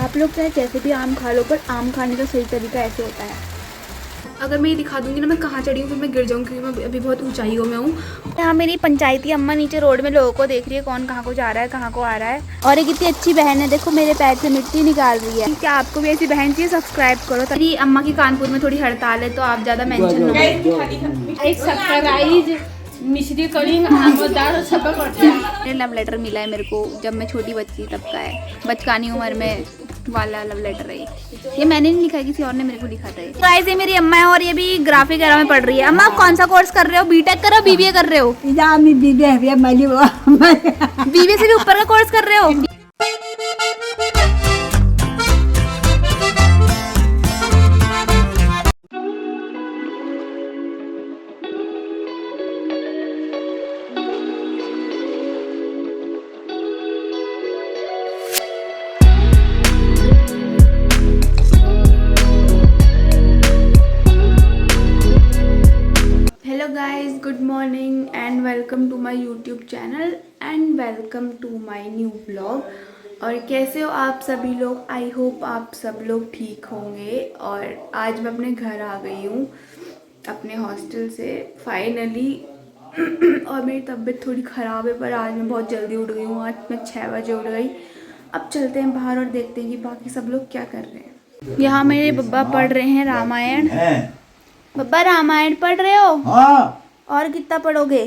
आप लोग चाहे जैसे भी आम खा लो, पर आम खाने का सही तरीका ऐसे होता है। अगर मैं ये दिखा दूंगी ना मैं कहाँ चढ़ी हूँ, फिर मैं गिर जाऊँगी, क्योंकि मैं अभी बहुत ऊंचाइयों में हूँ। यहाँ मेरी पंचायती अम्मा नीचे रोड में लोगों को देख रही है, कौन कहाँ को जा रहा है, कहाँ को आ रहा है। और एक इतनी अच्छी बहन है, देखो मेरे पैर से मिट्टी निकाल रही है। क्या आपको भी ऐसी बहन चाहिए? सब्सक्राइब करो। मेरी अम्मा की कानपुर में थोड़ी हड़ताल है, तो आप ज़्यादा मेंशन ना मिश्री करी आमदार सब करते हैं। लव लेटर मिला है मेरे को जब मैं छोटी बच्ची तब का है, बचकानी उम्र में वाला लव लेटर है ये मैंने नहीं लिखा है, किसी और ने मेरे को लिखा था। गाइस ये मेरी अम्मा है और ये भी ग्राफिक एरा में पढ़ रही है। अम्मा आप कौन सा कोर्स कर रहे हो? बीटेक कर रहे हो, बीबीए कर रहे हो? बीबीए से भी ऊपर का कोर्स कर रहे हो? Hello guys, good morning and welcome to my YouTube channel and welcome to my new blog. और कैसे हो आप सभी लोग? आई होप आप सब लोग ठीक होंगे। और आज मैं अपने घर आ गई हूँ अपने हॉस्टल से फाइनली। और मेरी तबीयत थोड़ी ख़राब है, पर आज मैं बहुत जल्दी उठ गई हूँ। आज मैं 6 बजे उठ गई। अब चलते हैं बाहर और देखते हैं कि बाकी सब लोग क्या कर रहे हैं। यहाँ मेरे बब्बा पढ़ रहे हैं रामायण। बब्बा रामायण पढ़ रहे हो? हाँ और कितना पढ़ोगे?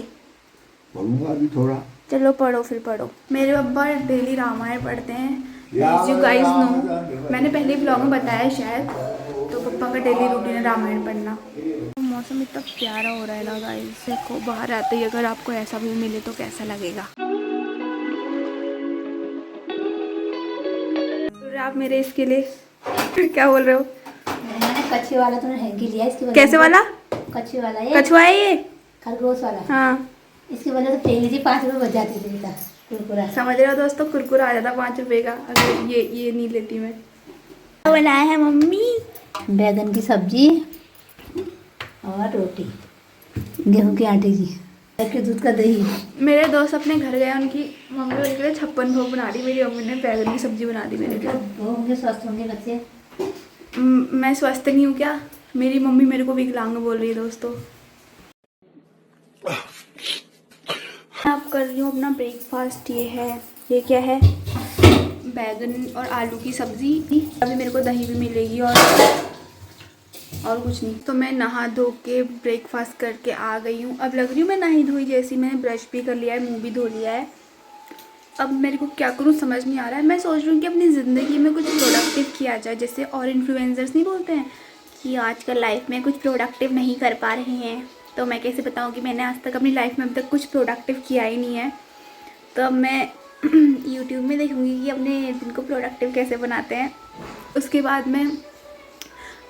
पढ़ूंगा अभी थोड़ा। चलो पढ़ो, फिर पढ़ो। मेरे बब्बा डेली रामायण पढ़ते हैं, एज यू गाइस नो। मैंने पहले ब्लॉग में बताया शायद। तो पप्पा का डेली रूटीन है रामायण पढ़ना। मौसम इतना प्यारा हो रहा है ना गाइस, देखो बाहर आते ही अगर आपको ऐसा भी मिले तो कैसा लगेगा। आप मेरे इसके लिए क्या बोल रहे हो? कच्चे वाला तूने हैंकी लिया इसकी वजह कैसे वाला? कच्चे वाला ये कछुआ है ये? खरगोश वाला। हाँ इसकी वजह से पहले थी 5 रुपये बच जाती थी बेटा कुरकुरा। समझ रहे हो दोस्तों, कुरकुरा आ जाता 5 रुपए का अगर ये नहीं लेती मैं। क्या बनाया है मम्मी? बैगन की सब्जी और रोटी गेहूं के आटे की, के दूध का दही। मेरे दोस्त अपने घर गए, उनकी मम्मी उनके लिए 56 भोग बना दी, मेरी मम्मी ने बैगन की सब्जी बना दी मेरे लिए। वो होंगे स्वस्थ होंगे बच्चे। मैं स्वस्थ नहीं हूँ क्या? मेरी मम्मी मेरे को विकलांग बोल रही है दोस्तों। आप कर रही हूँ अपना ब्रेकफास्ट। ये क्या है? बैगन और आलू की सब्जी। अभी मेरे को दही भी मिलेगी और कुछ नहीं। तो मैं नहा धो के ब्रेकफास्ट करके आ गई हूँ। अब लग रही हूँ मैं नही धोई जैसी। मैंने ब्रश भी कर लिया है, मुंह भी धो लिया है। अब मेरे को क्या करूँ समझ नहीं आ रहा है। मैं सोच रही हूँ कि अपनी ज़िंदगी में कुछ प्रोडक्टिव किया जाए, जैसे और इन्फ्लुएंसर्स नहीं बोलते हैं कि आजकल लाइफ में कुछ प्रोडक्टिव नहीं कर पा रहे हैं। तो मैं कैसे बताऊँ कि मैंने आज तक अपनी लाइफ में अब तक कुछ प्रोडक्टिव किया ही नहीं है। तो अब मैं यूट्यूब में देखूँगी कि अपने दिन को प्रोडक्टिव कैसे बनाते हैं। उसके बाद मैं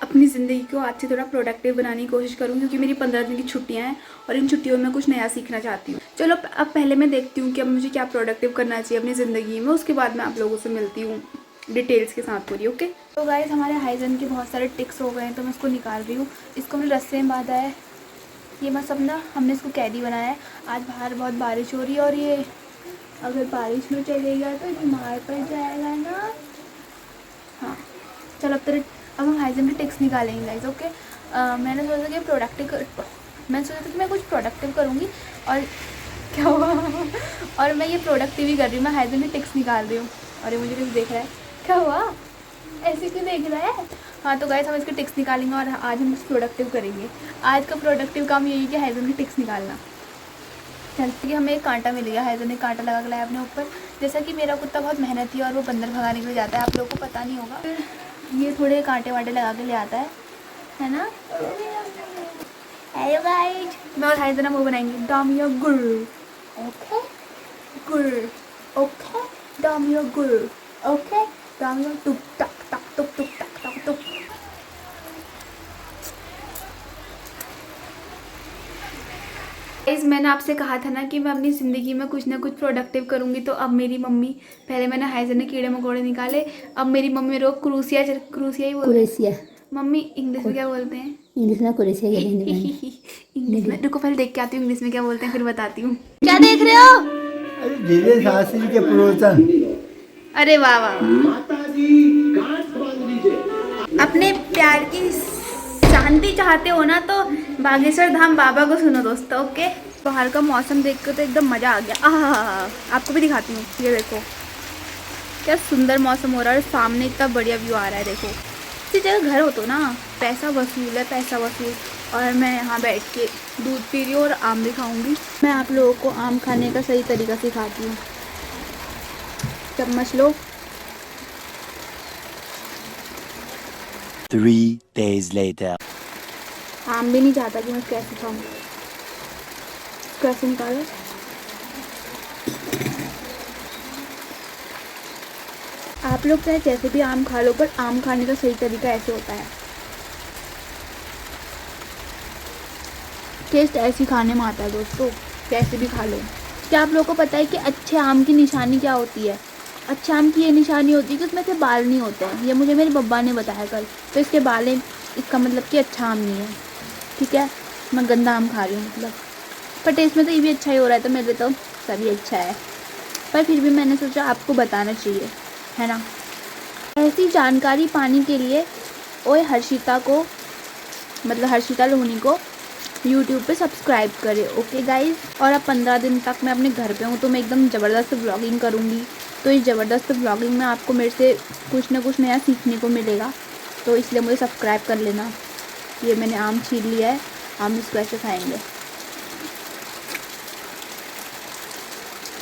अपनी ज़िंदगी को आज से थोड़ा प्रोडक्टिव बनाने की कोशिश करूँ, क्योंकि मेरी 15 दिन की छुट्टियाँ हैं और इन छुट्टियों में कुछ नया सीखना चाहती हूँ। चलो अब पहले मैं देखती हूँ कि अब मुझे क्या प्रोडक्टिव करना चाहिए अपनी ज़िंदगी में। उसके बाद मैं आप लोगों से मिलती हूँ डिटेल्स के साथ पूरी। ओके तो गाइस हमारे हाइजन के बहुत सारे टिक्स हो गए हैं, तो मैं इसको निकाल रही हूँ। इसको हमने रस्से में बांधा है। ये मैं सब ना हमने इसको कैदी बनाया है। आज बाहर बहुत बारिश हो रही है और ये अगर बारिश में चलेगा तो बीमार पड़ जाएगा ना। हाँ चलो अब हम हाइजन के टिक्स निकालेंगे गाइस। ओके मैंने सोचा कि मैं कुछ प्रोडक्टिव करूँगी और क्या हुआ और मैं ये प्रोडक्टिव ही कर रही हूँ। मैं हाइजन के टिक्स निकाल रही हूँ और ये मुझे कुछ देख रहा है। क्या हुआ? ऐसे क्यों देख रहा है? हाँ तो गाइस हम इसके टिक्स निकालेंगे और आज हम कुछ प्रोडक्टिव करेंगे। आज का प्रोडक्टिव काम यही है कि हाइजन के टिक्स निकालना। चलते कि हमें एक कांटा मिल गया। हाइजन ने कांटा लगा के लाया अपने ऊपर। जैसा कि मेरा कुत्ता बहुत मेहनती है और वो बंदर भगाने के लिए जाता है, आप लोगों को पता नहीं होगा। फिर ये थोड़े कांटे वाटे लगा के ले आता है ना। हेलो गाइस, मैं और हाइजन वो बनाएंगे दामिया गुर। ओके गुर, ओके दामिया गुर, ओके दामिया टुक टक टक टुक टुक टक टक टुक। मैंने आपसे कहा था ना कि मैं अपनी ज़िंदगी में कुछ ना कुछ प्रोडक्टिव करूँगी। तो अब मेरी मम्मी, पहले मैंने हाइजन ने कीड़े मकोड़े निकाले, अब मेरी मम्मी मेरे को क्रूसिया ही बोलते हैं। मम्मी इंग्लिश में क्या बोलते हैं? इंग्लिश में कुरेसिया कहते हैं। इंग्लिश में रुको पहले देख के आती हूँ इंग्लिश में क्या बोलते हैं, फिर बताती हूँ। क्या देख रहे हो? अरे धीरे शास्त्री के प्रवचन। अरे वाह वाह वाह। प्यार की शांति चाहते हो ना तो बागेश्वर धाम बाबा को सुनो दोस्तों। ओके, बाहर का मौसम देख कर तो एकदम मज़ा आ गया। आपको भी दिखाती हूँ, ये देखो क्या सुंदर मौसम हो रहा है और सामने इतना बढ़िया व्यू आ रहा है। देखो इसी जगह घर हो तो ना पैसा वसूल है, पैसा वसूल। और मैं यहाँ बैठ के दूध पी रही हूँ और आम भी खाऊंगी। मैं आप लोगों को आम खाने का सही तरीका सिखाती हूँ। चम्मच लो, 3 days later. आम भी नहीं चाहता कि मैं कैसे खाऊं। कैसे निकालो? आप लोग चाहे जैसे भी आम खा लो, पर आम खाने का सही तरीका ऐसे होता है। टेस्ट ऐसे खाने में आता है दोस्तों, कैसे भी खा लो। क्या आप लोगों को पता है कि अच्छे आम की निशानी क्या होती है? अच्छे आम की ये निशानी होती है कि उसमें से बाल नहीं होते हैं। ये मुझे मेरे बब्बा ने बताया कल। तो इसके बाल हैं, इसका मतलब कि अच्छा आम नहीं है। ठीक है, मैं गंदा आम खा रही हूँ मतलब, पर टेस्ट में तो ये भी अच्छा ही हो रहा है, तो मेरे तो सभी अच्छा है। पर फिर भी मैंने सोचा आपको बताना चाहिए, है ना। ऐसी जानकारी पाने के लिए ओए हर्षिता को, मतलब हर्षिता लोहनी को यूट्यूब पे सब्सक्राइब करें। Okay guys. और अब 15 दिन तक मैं अपने घर पे हूँ, तो मैं एकदम ज़बरदस्त ब्लॉगिंग करूँगी। तो इस ज़बरदस्त ब्लॉगिंग में आपको मेरे से कुछ ना कुछ नया सीखने को मिलेगा, तो इसलिए मुझे सब्सक्राइब कर लेना। ये मैंने आम छील लिया है, आम इसको ऐसे खाएंगे।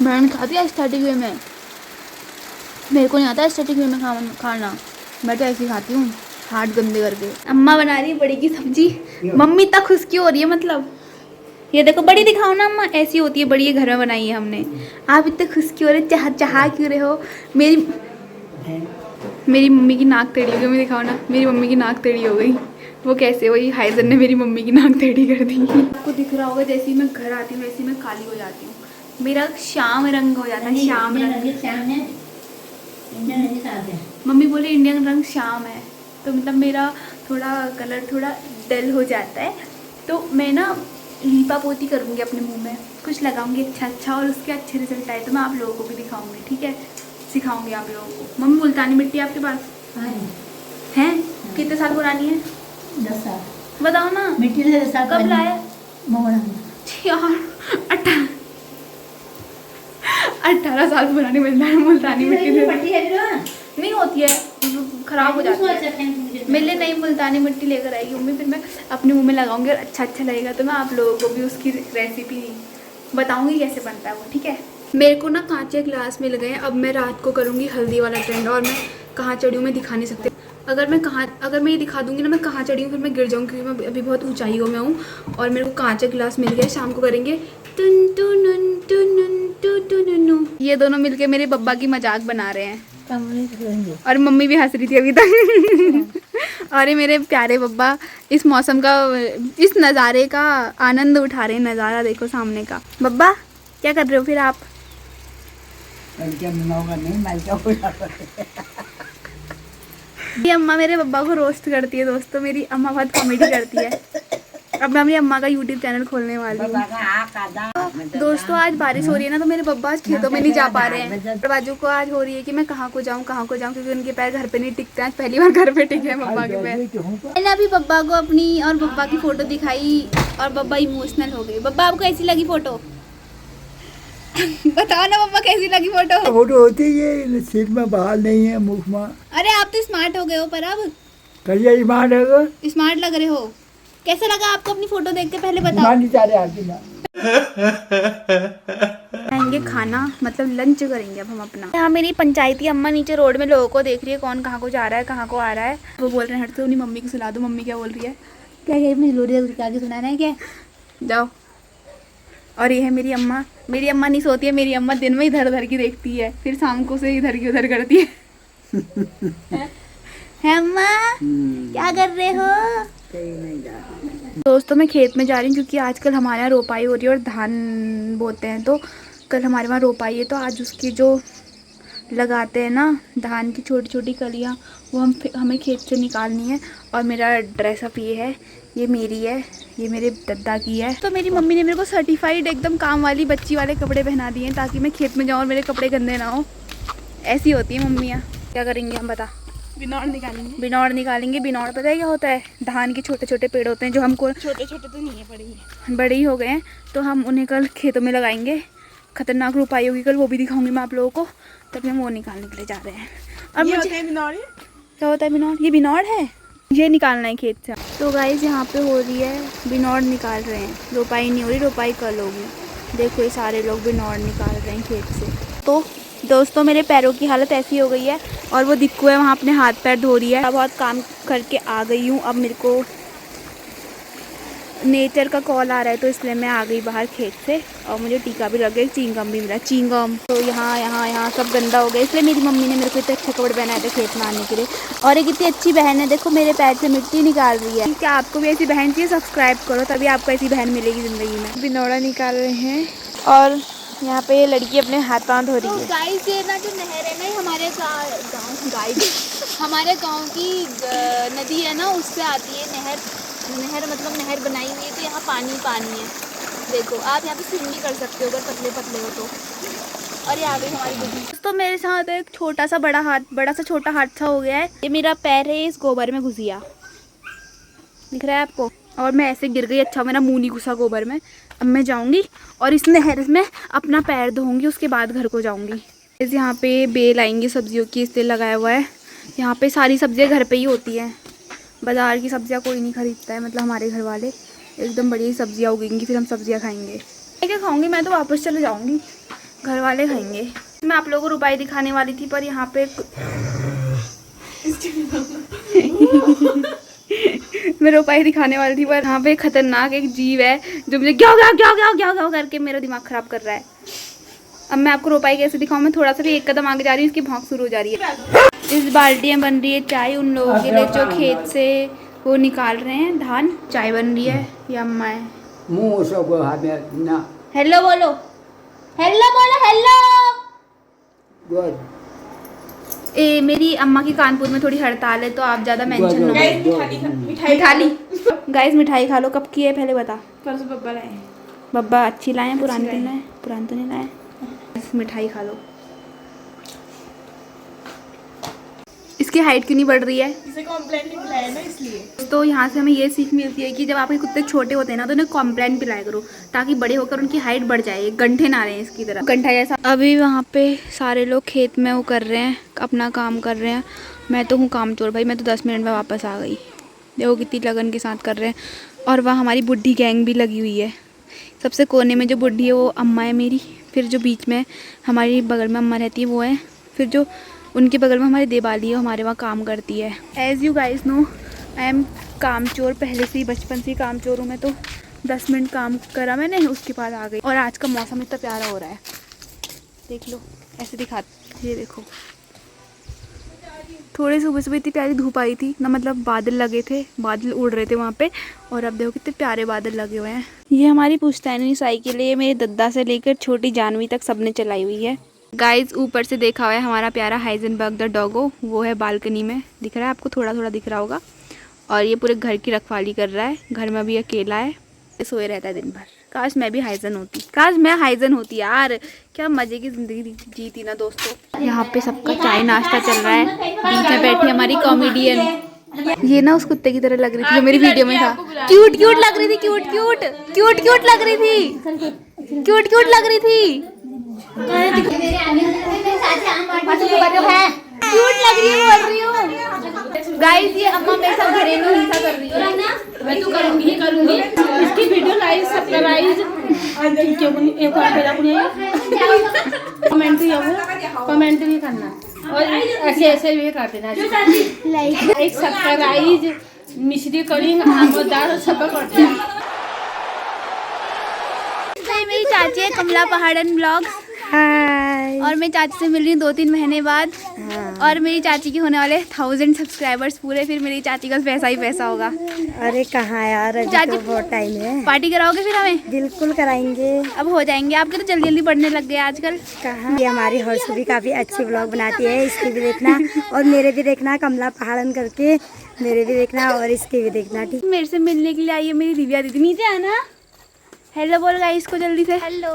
मैंने खाती है स्टैटिक वे में, मेरे को नहीं आता स्टैटिक वे में खाना। मैं तो ऐसे ही खाती हूँ, हाथ गंदे करके। अम्मा बना रही है बड़ी की सब्जी। मम्मी तक खुश क्यों हो रही है? मतलब ये देखो, बड़ी दिखाओ ना अम्मा, ऐसी होती है बड़ी, ये घर में बनाई है हमने। आप इतने खुश क्यों हो रहे, चाह क्यों रहे हो? मेरी मम्मी की नाक टेढ़ी हो गई। मैं दिखाओ ना, मेरी मम्मी की नाक टेढ़ी हो गई। वो कैसे? वही हाइजर ने मेरी मम्मी की नाक टेढ़ी कर दी। आपको दिख रहा होगा, जैसे ही मैं घर आती हूँ वैसे ही मैं काली हो जाती हूँ। मेरा श्याम रंग हो जाता है, श्याम रंग। मम्मी बोले इंडियन रंग श्याम है, तो मतलब मेरा थोड़ा कलर थोड़ा डल हो जाता है। तो मैं ना लीपा पोती करूँगी अपने मुंह में, कुछ लगाऊंगी अच्छा, और उसके अच्छे रिजल्ट आए तो मैं आप लोगों को भी दिखाऊंगी। ठीक है, सिखाऊंगी आप लोगों को। मम्मी मुल्तानी मिट्टी आपके पास है? कितने साल पुरानी है? 10 साल। बताओ ना, मिट्टी से 10 साल कब लाए? यार 18 साल पुरानी मुल्तानी मिट्टी नहीं होती है, खराब हो जाती है। मेरे लिए नई मुल्तानी मिट्टी लेकर आएगी मम्मी, फिर मैं अपने मुंह में लगाऊंगी और अच्छा लगेगा, तो मैं आप लोगों को भी उसकी रेसिपी बताऊंगी कैसे बनता है वो। ठीक है, मेरे को ना कांचे ग्लास मिल गए। अब मैं रात को करूँगी हल्दी वाला ट्रेंड, और मैं कहाँ चढ़ी हूँ मैं दिखा नहीं सकती। अगर मैं ये दिखा दूंगी ना मैं कहाँ चढ़ी हूँ, फिर मैं गिर जाऊँगी, क्योंकि मैं अभी बहुत ऊंचाइयों में हूँ। और मेरे को कांचे गिलास मिल गए, शाम को करेंगे टुन टुन टुन टुन। ये दोनों मिलके मेरे बब्बा की मजाक बना रहे हैं, और मम्मी भी हंस रही थी अभी तक। और ये मेरे प्यारे बब्बा इस मौसम का, इस नज़ारे का आनंद उठा रहे हैं। नज़ारा देखो सामने का। बब्बा क्या कर रहे हो फिर आप? ये अम्मा मेरे बब्बा को रोस्ट करती है दोस्तों। मेरी अम्मा बहुत कॉमेडी करती है। अब मैं अपनी अम्मा का यूट्यूब चैनल खोलने वाली हूँ। दोस्तों आज बारिश हो रही है ना, तो मेरे बब्बा आज खेतों में नहीं जा पा रहे हैं। बाजू को आज हो रही है कि मैं कहाँ को जाऊँ, क्योंकि उनके पैर घर पे नहीं टिकते। आज पहली बार घर पे टिके हैं बब्बा के पैर। मैंने अभी बब्बा को अपनी और बब्बा की फोटो दिखाई, और बब्बा इमोशनल हो गए। बब्बा आपको ऐसी लगी फोटो? बताओ ना बब्बा, कैसी लगी फोटो? फोटो होती है, सिर में बाल नहीं है, मुख में। अरे आप तो स्मार्ट हो गए हो, पर अब करिए स्मार्ट लग रहे हो। कैसा लगा आपको अपनी फोटो देख के? पहले बताओ। खाएंगे खाना, मतलब लंच करेंगे अब हम अपना। यहाँ मेरी पंचायती अम्मा नीचे रोड में लोगों को देख रही है, कौन कहाँ को जा रहा है, कहाँ को आ रहा है। वो बोल रहे हैं हट से, उन्हीं मम्मी को सुना दो। मम्मी क्या बोल रही है? क्या मुझे सुनाना है क्या? जाओ। और ये है मेरी अम्मा। मेरी अम्मा नहीं सोती है, मेरी अम्मा दिन में इधर उधर की देखती है, फिर शाम को से इधर की उधर करती है। है अम्मा, क्या कर रहे हो? दोस्तों मैं खेत में जा रही हूँ, क्योंकि आजकल हमारे यहाँ रोपाई हो रही है और धान बोते हैं। तो कल हमारे वहाँ रोपाई है, तो आज उसकी जो लगाते हैं ना धान की छोटी छोटी कलियाँ, वो हमें खेत से निकालनी है। और मेरा ड्रेसअप ये है, ये मेरी है, ये मेरे दद्दा की है। तो मेरी मम्मी ने मेरे को सर्टिफाइड एकदम काम वाली बच्ची वाले कपड़े पहना दिए हैं, ताकि मैं खेत में जाऊँ और मेरे कपड़े गंदे ना हो। ऐसी होती है मम्मियाँ। क्या करेंगे हम, बता? बिनौर निकालेंगे। बिनौर पता है क्या होता है? धान के छोटे छोटे पेड़ होते हैं जो हमको छोटे छोटे तो नहीं है, बड़े ही हो गए हैं, तो हम उन्हें कल खेतों में लगाएंगे। खतरनाक रुपाई होगी कल, वो भी दिखाऊंगी मैं आप लोगों को। तभी हम वो निकालने के लिए जा रहे हैं। और मुझे क्या होता है बिनौर? ये बिनौर है, ये निकालना है खेत से। तो गाइस यहाँ पे हो रही है बिनौर निकाल रहे हैं, रोपाई नहीं हो रही, रोपाई कल होगी। देखो ये सारे लोग बिनौर निकाल रहे हैं खेत से। तो दोस्तों मेरे पैरों की हालत ऐसी हो गई है, और वो दिक्कू है वहाँ अपने हाथ पैर धो रही है। बहुत काम करके आ गई हूँ, अब मेरे को नेचर का कॉल आ रहा है, तो इसलिए मैं आ गई बाहर खेत से। और मुझे टीका भी लग गया, चिंगम भी मिला, चिंगम। तो यहाँ सब गंदा हो गया, इसलिए मेरी मम्मी ने मेरे को इतने अच्छे कपड़े पहनाए थे खेत में आने के लिए। और एक इतनी अच्छी बहन है, देखो मेरे पैर से मिट्टी निकाल रही है। क्या आपको भी ऐसी बहन चाहिए? सब्सक्राइब करो, तभी आपको ऐसी बहन मिलेगी ज़िंदगी में। बिनौड़ा निकाल रहे हैं और यहाँ पे ये लड़की अपने हाथ पाँव धो रही है। गाइस ये ना जो नहर है ना, हमारे हमारे गाँव की नदी है ना, उससे आती है। नहर मतलब नहर बनाई हुई है, तो यहाँ पानी है। देखो आप यहाँ पे स्विम भी कर सकते हो अगर पतले पतले हो तो। और ये आ गई हमारी बुद्धि। तो मेरे साथ एक छोटा सा छोटा हादसा हो गया है। ये मेरा पैर है, इस गोबर में घुस गया, दिख रहा है आपको? और मैं ऐसे गिर गई। अच्छा मेरा मुँह नहीं घुसा गोबर में। अब मैं जाऊँगी और इस नहर में अपना पैर धोऊंगी, उसके बाद घर को जाऊँगी। इस यहाँ पे बेल आएंगी सब्जियों की, इसलिए लगाया हुआ है। यहाँ पे सारी सब्जियाँ घर पे ही होती हैं, बाज़ार की सब्जियाँ कोई नहीं खरीदता है, मतलब हमारे घर वाले। एकदम बढ़िया सब्जियाँ उगेंगी, फिर हम सब्जियाँ खाएंगे। मैं क्या खाऊंगी? मैं तो वापस चले जाऊँगी, घर वाले खाएंगे। मैं आप लोगों को रुपाई दिखाने वाली थी, पर यहाँ पे मैं रुपाई दिखाने वाली थी, पर यहाँ पे खतरनाक एक जीव है जो मुझे क्या करके मेरा दिमाग ख़राब कर रहा है। अब मैं आपको रुपाई कैसे दिखाऊँ? मैं थोड़ा सा भी एक कदम आगे जा रही हूँ, इसकी भौंक शुरू हो जा रही है। इस बाल्टियाँ बन रही है चाय उन लोगों के लिए जो खेत से वो निकाल रहे हैं धान। चाय बन रही है, ये अम्मा है। मुँह सब ना हेलो बोलो, हेलो बोलो, हेलो। गुड। मेरी अम्मा की कानपुर में थोड़ी हड़ताल है, तो आप ज़्यादा मेंशन ना करो। मिठाई गाइस, मिठाई खा लो। कब की है पहले बता? परसों बब्बा लाए। बब्बा अच्छी लाए हैं, पुरानी तो लाए? पुरानी तो नहीं लाए। मिठाई खा लो। इसकी हाइट क्यों नहीं बढ़ रही है? इसे कॉम्प्लेन पिलाया ना, इसलिए। तो यहाँ से हमें ये सीख मिलती है कि जब आपके कुत्ते छोटे होते हैं ना, तो उन्हें कॉम्प्लेन पिलाया करो, ताकि बड़े होकर उनकी हाइट बढ़ जाए, गंठे ना रहे इसकी तरह, गंठा जैसा। अभी वहाँ पे सारे लोग खेत में वो कर रहे हैं, अपना काम कर रहे हैं। मैं तो हूँ कामचोर भाई, मैं तो 10 मिनट में वापस आ गई। देखो कितनी लगन के साथ कर रहे हैं। और वहाँ हमारी बुढ़ी गैंग भी लगी हुई है। सबसे कोने में जो बुढ़ी है वो अम्मा है मेरी, फिर जो बीच में हमारी बगल में अम्मा रहती है वो है, फिर जो उनके बगल में हमारी देवाली है, हमारे वहाँ काम करती है। As you guys know, I am कामचोर, पहले से ही बचपन से ही कामचोर हूँ मैं। तो 10 मिनट काम करा मैंने, उसके बाद आ गई। और आज का मौसम इतना प्यारा हो रहा है, देख लो, ऐसे दिखाती, ये देखो। थोड़ी सुबह सुबह इतनी प्यारी धूप आई थी ना, मतलब बादल लगे थे, बादल उड़ रहे थे वहाँ पे। और अब देखो कितने प्यारे बादल लगे हुए हैं। ये हमारी पुश्तैनी साइकिल है, मेरे दद्दा से लेकर छोटी जानवी तक सबने चलाई हुई है। गाइज ऊपर से देखा हुआ है हमारा प्यारा हाइजेनबर्ग द डॉगो, वो है बालकनी में, दिख रहा है आपको? थोड़ा थोड़ा दिख रहा होगा। और ये पूरे घर की रखवाली कर रहा है, घर में भी अकेला है, सोए रहता है दिन भर। काश मैं भी हाइजन होती, काश मैं हाइजन होती यार, क्या मजे की जिंदगी जीती ना दोस्तों। यहाँ पे सबका चाय नाश्ता चल रहा है, बीच में बैठी हमारी कॉमेडियन। ये ना उस कुत्ते की तरह लग रही थी जो मेरी वीडियो में था। क्यूट क्यूट लग रही थी, क्यूट क्यूट क्यूट क्यूट लग रही थी, क्यूट क्यूट लग रही थी, क्यूट लग रही है, बोल रही हूँ। गाइस ये अम्मा मेरे साथ घरेलू हिंसा कर रही है। मैं तो करूँगी इसकी वीडियो लाइक सब्सक्राइब कमेंट भी करना, और ऐसे ऐसे भी कर देना, लाइक सब्सक्राइब मिश्री करी आमोदार सब करते हैं। मेरी चाची है कमला पहाड़न ब्लॉग्स। हाय। और मैं चाची से मिल रही हूँ 2-3 महीने बाद। और मेरी चाची के होने वाले 1000 सब्सक्राइबर्स पूरे, फिर मेरी चाची का पैसा ही पैसा होगा। अरे कहाँ यार, अभी चाची तो बहुत टाइम है। पार्टी कराओगे फिर हमें? बिल्कुल कराएंगे। अब हो जाएंगे आपके, तो जल्दी जल्दी बढ़ने लग गए आजकल। कहाँ, ये हमारी हर्ष भी काफ़ी अच्छी ब्लॉग बनाती है, इसकी भी देखना और मेरे भी देखना, कमला पहाड़न करके मेरे भी देखना और इसके भी देखना, ठीक? मेरे से मिलने के लिए आई है मेरी दिव्या दीदी, नीचे आना। हेलो बोल गाइस इसको जल्दी से। हेलो।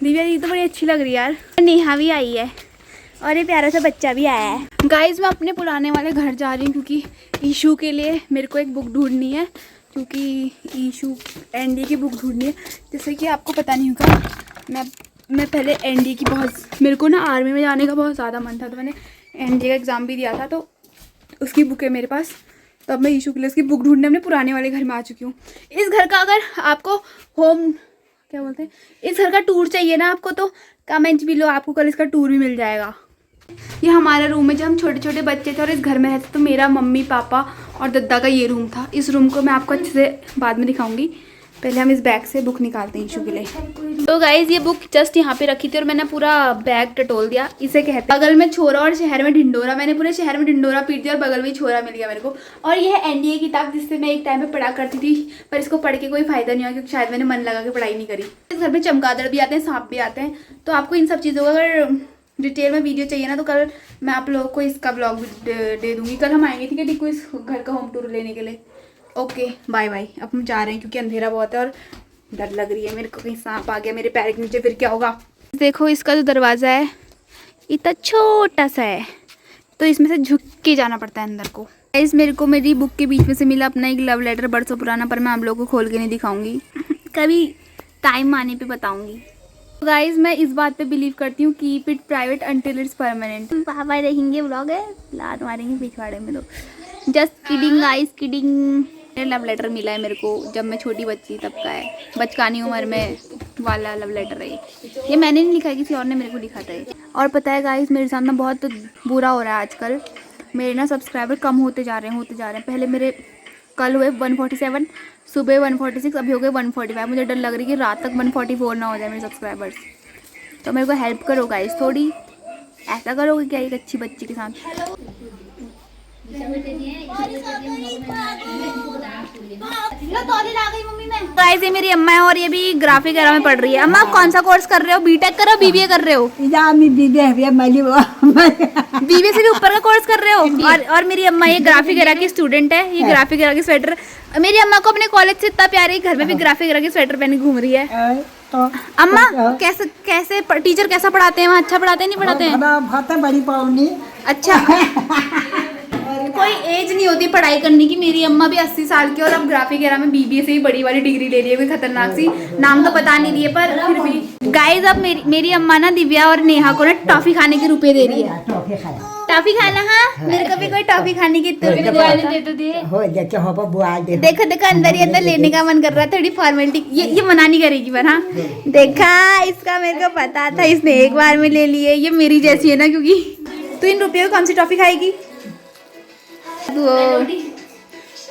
दिव्या दीदी तो बड़ी अच्छी लग रही है यार। नेहा भी आई है, और ये प्यारा सा बच्चा भी आया है। गाइज मैं अपने पुराने वाले घर जा रही हूँ क्योंकि ईशू के लिए मेरे को एक बुक ढूंढनी है, क्योंकि ईशू एनडी की बुक ढूंढनी है। जैसे कि आपको पता नहीं होगा, मैं पहले एनडी की मेरे को ना आर्मी में जाने का बहुत ज़्यादा मन था, तो मैंने एनडी का एग्ज़ाम भी दिया था, तो उसकी बुक है मेरे पास। तो अब मैं ईशू के लिए उसकी बुक ढूंढने अपने पुराने वाले घर में आ चुकी हूँ। इस घर का अगर आपको क्या बोलते हैं, इस घर का टूर चाहिए ना आपको, तो कमेंट्स भी लो, आपको कल इसका टूर भी मिल जाएगा। ये हमारा रूम है, जब हम छोटे छोटे बच्चे थे और इस घर में रहते, तो मेरा मम्मी पापा और दद्दा का ये रूम था। इस रूम को मैं आपको अच्छे से बाद में दिखाऊंगी। पहले हम इस बैग से बुक निकालते हैं ईशू के लिए। तो गाइज ये बुक जस्ट यहाँ पे रखी थी और मैंने पूरा बैग टटोल दिया। इसे कहते हैं बगल में छोरा और शहर में ढिंडोरा। मैंने पूरे शहर में ढिंडोरा पीट दिया और बगल में ही छोरा मिल गया मेरे को। और यह है एनडीए की किताब, जिससे मैं एक टाइम में पढ़ा करती थी, पर इसको पढ़ के कोई फायदा नहीं हुआ क्योंकि शायद मैंने मन लगा के पढ़ाई नहीं करी। इस घर में चमगादड़ भी आते हैं, सांप भी आते हैं। तो आपको इन सब चीज़ों का अगर डिटेल में वीडियो चाहिए ना, तो कल मैं आप लोगों को इसका ब्लॉग भी दे दूँगी। कल हम आएंगे, ठीक है डिक्कू, इस घर का होम टूर लेने के लिए। Okay bye bye. अब हम जा रहे हैं क्योंकि अंधेरा बहुत है और डर लग रही है मेरे को, कहीं सांप आ गया मेरे पैर के नीचे फिर क्या होगा। देखो इसका जो दरवाज़ा है इतना छोटा सा है, तो इसमें से झुक के जाना पड़ता है अंदर को। गाइस मेरे को मेरी बुक के बीच में से मिला अपना एक लव लेटर, बरसों पुराना, पर मैं आप लोगों को खोल के नहीं दिखाऊंगी कभी टाइम आने पे बताऊंगी। गाइस मैं इस बात पे बिलीव करती हूँ, keep it private until it's permanent. पापा रहेंगे व्लॉग है, लात मारेंगे पिछवाड़े में। तो just kidding guys, kidding. Love letter मिला है मेरे को जब मैं छोटी बच्ची तब का है, बचकानी उम्र में वाला लव लेटर है ये मैंने नहीं लिखा है, किसी और ने मेरे को लिखा था ये। और पता है गाइस मेरे साथ ना बहुत बुरा हो रहा है आजकल। मेरे ना सब्सक्राइबर कम होते जा रहे हैं। पहले मेरे कल हुए 147, सुबह 146, अभी हो गए 145। मुझे डर लग रही है कि रात तक 144 ना हो जाए मेरे सब्सक्राइबर्स। तो मेरे को हेल्प करो गाइस, थोड़ी ऐसा करोगे क्या एक अच्छी बच्ची के साथ। गाइस ये मेरी अम्मा है और ये भी ग्राफिक एरा में पढ़ रही है। अम्मा आप कौन सा कोर्स कर रहे हो, बीटेक कर रहे हो, बीबीए कर रहे हो? बीबीए से भी ऊपर का कोर्स कर रहे हो। और मेरी अम्मा ये ग्राफिक एरा की स्टूडेंट है। ये ग्राफिक एरा की स्वेटर, मेरी अम्मा को अपने कॉलेज से इतना प्यार है, घर में भी ग्राफिक एरा की स्वेटर पहने घूम रही है। अम्मा कैसे टीचर कैसा पढ़ाते हैं वहाँ, अच्छा पढ़ाते हैं नहीं पढ़ाते हैं? अच्छा कोई एज नहीं होती पढ़ाई करने की। मेरी अम्मा भी 80 साल की और अब ग्राफिक एरा में बीबीए से ही बड़ी वाली डिग्री ले रही है, कोई खतरनाक सी, नाम तो पता नहीं दिए पर फिर भी। गाइस अब मेरी अम्मा ना दिव्या और नेहा को ना टॉफी खाने के रुपए दे रही है। टॉफी खाना, हाँ मेरे को भी कोई टॉफी खाने की दे तो दिए। देखो अंदर ही अंदर लेने का मन कर रहा है, थोड़ी फॉर्मेलिटी ये मना नहीं करेगी पर। हाँ देखा, इसका मेरे को पता था, इसने एक बार में ले लिए। ये मेरी जैसी है ना, क्योंकि तो इन रुपयों कौन सी टॉफी खाएगी?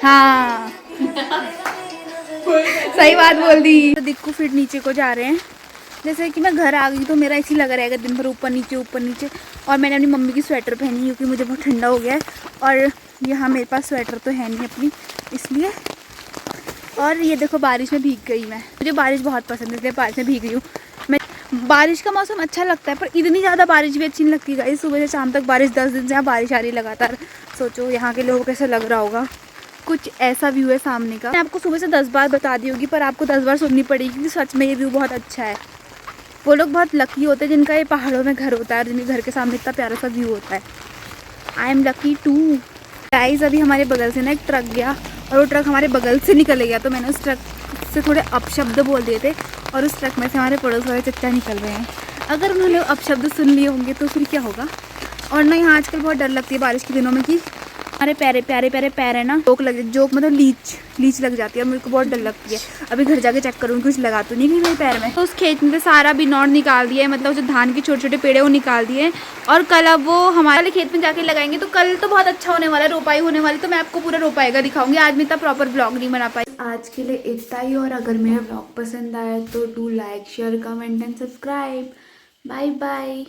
हाँ सही बात बोल दी। तो दिक्कू फिर नीचे को जा रहे हैं। जैसे कि मैं घर आ गई तो मेरा ऐसी लगा रहेगा दिन भर ऊपर नीचे। और मैंने अपनी मम्मी की स्वेटर पहनी क्योंकि मुझे बहुत ठंडा हो गया है और यहाँ मेरे पास स्वेटर तो है नहीं अपनी, इसलिए। और ये देखो बारिश में भीग गई मैं, मुझे बारिश बहुत पसंद है इसलिए बारिश में भीग रही हूँ मैं। बारिश का मौसम अच्छा लगता है पर इतनी ज़्यादा बारिश भी अच्छी नहीं लगती है। सुबह से शाम तक बारिश, 10 दिन से यहाँ बारिश आ रही लगातार। सोचो यहाँ के लोगों को कैसा लग रहा होगा। कुछ ऐसा व्यू है सामने का। मैं आपको सुबह से 10 बार बता दी होगी पर आपको 10 बार सुननी पड़ेगी क्योंकि सच में ये व्यू बहुत अच्छा है। वो लोग बहुत लकी होते हैं जिनका ये पहाड़ों में घर होता है और जिनके घर के सामने इतना प्यारा सा व्यू होता है। I am lucky too. Guys अभी हमारे बगल से ना एक ट्रक गया और वो ट्रक हमारे बगल से निकल गया, तो मैंने उस ट्रक से थोड़े अपशब्द बोल दिए थे और उस ट्रक में से हमारे पड़ोस वाले चच्चा निकल रहे हैं। अगर उन्होंने अपशब्द सुन लिए होंगे तो फिर क्या होगा। और ना यहाँ आजकल बहुत डर लगती है बारिश के दिनों में कि हमारे प्यारे पैर है ना, जोक मतलब लीच लग जाती है और मेरे को बहुत डर लगती है। अभी घर जाके चेक करूँगी कुछ लगा तो नहीं गई मेरे पैर में। तो उस खेत में सारा बिनौर निकाल दिया है, मतलब जो धान के छोटे छोटे पेड़ है वो निकाल दिए हैं और कल अब वो हमारे खेत में जाके लगाएंगे। तो कल तो बहुत अच्छा होने वाला है, रोपाई होने वाली, तो मैं आपको पूरा रोपाएगा दिखाऊंगी। आज मैं इतना प्रॉपर ब्लॉग नहीं बना पाई। आज के लिए इतना ही, और अगर मेरा ब्लॉग पसंद आया तो do like, share, comment and subscribe. Bye bye.